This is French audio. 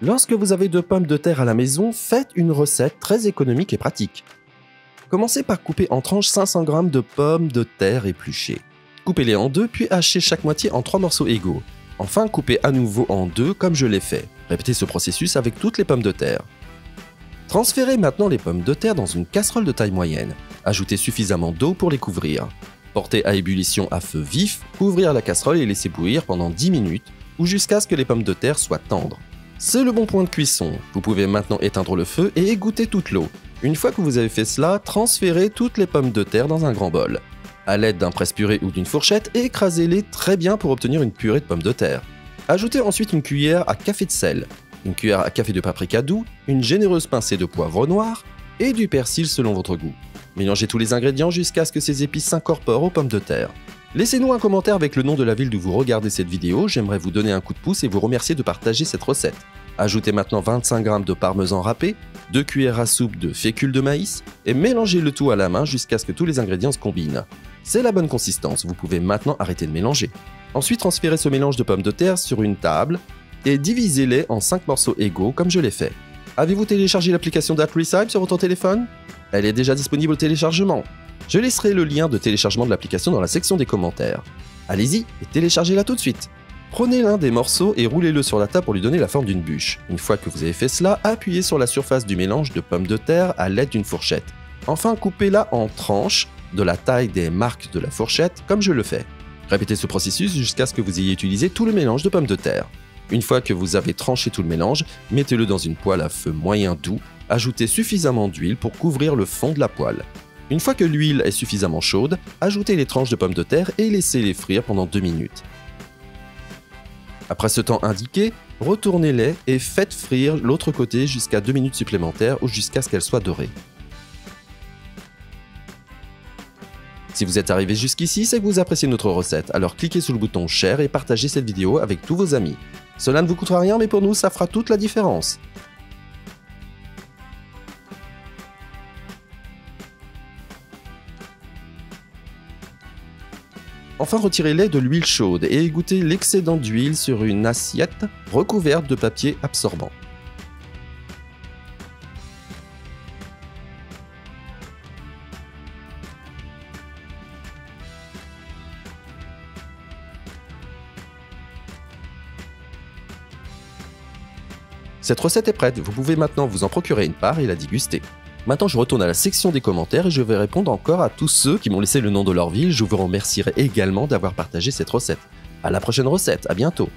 Lorsque vous avez 2 pommes de terre à la maison, faites une recette très économique et pratique. Commencez par couper en tranches 500 g de pommes de terre épluchées. Coupez-les en 2 puis hachez chaque moitié en 3 morceaux égaux. Enfin, coupez à nouveau en 2 comme je l'ai fait. Répétez ce processus avec toutes les pommes de terre. Transférez maintenant les pommes de terre dans une casserole de taille moyenne. Ajoutez suffisamment d'eau pour les couvrir. Portez à ébullition à feu vif, couvrir la casserole et laissez bouillir pendant 10 minutes ou jusqu'à ce que les pommes de terre soient tendres. C'est le bon point de cuisson. Vous pouvez maintenant éteindre le feu et égoutter toute l'eau. Une fois que vous avez fait cela, transférez toutes les pommes de terre dans un grand bol. À l'aide d'un presse-purée ou d'une fourchette, écrasez-les très bien pour obtenir une purée de pommes de terre. Ajoutez ensuite une cuillère à café de sel, une cuillère à café de paprika doux, une généreuse pincée de poivre noir et du persil selon votre goût. Mélangez tous les ingrédients jusqu'à ce que ces épices s'incorporent aux pommes de terre. Laissez-nous un commentaire avec le nom de la ville d'où vous regardez cette vidéo, j'aimerais vous donner un coup de pouce et vous remercier de partager cette recette. Ajoutez maintenant 25 g de parmesan râpé, 2 cuillères à soupe de fécule de maïs et mélangez le tout à la main jusqu'à ce que tous les ingrédients se combinent. C'est la bonne consistance, vous pouvez maintenant arrêter de mélanger. Ensuite, transférez ce mélange de pommes de terre sur une table et divisez-les en 5 morceaux égaux comme je l'ai fait. Avez-vous téléchargé l'application d'AppRecipe sur votre téléphone? Elle est déjà disponible au téléchargement. Je laisserai le lien de téléchargement de l'application dans la section des commentaires. Allez-y et téléchargez-la tout de suite. Prenez l'un des morceaux et roulez-le sur la table pour lui donner la forme d'une bûche. Une fois que vous avez fait cela, appuyez sur la surface du mélange de pommes de terre à l'aide d'une fourchette. Enfin, coupez-la en tranches de la taille des marques de la fourchette comme je le fais. Répétez ce processus jusqu'à ce que vous ayez utilisé tout le mélange de pommes de terre. Une fois que vous avez tranché tout le mélange, mettez-le dans une poêle à feu moyen doux, ajoutez suffisamment d'huile pour couvrir le fond de la poêle. Une fois que l'huile est suffisamment chaude, ajoutez les tranches de pommes de terre et laissez-les frire pendant 2 minutes. Après ce temps indiqué, retournez-les et faites frire l'autre côté jusqu'à 2 minutes supplémentaires ou jusqu'à ce qu'elles soient dorées. Si vous êtes arrivé jusqu'ici, c'est que vous appréciez notre recette, alors cliquez sur le bouton Share et partagez cette vidéo avec tous vos amis. Cela ne vous coûtera rien, mais pour nous, ça fera toute la différence. Enfin, retirez-les de l'huile chaude et égouttez l'excédent d'huile sur une assiette recouverte de papier absorbant. Cette recette est prête, vous pouvez maintenant vous en procurer une part et la déguster. Maintenant, je retourne à la section des commentaires et je vais répondre encore à tous ceux qui m'ont laissé le nom de leur ville. Je vous remercierai également d'avoir partagé cette recette. À la prochaine recette, à bientôt.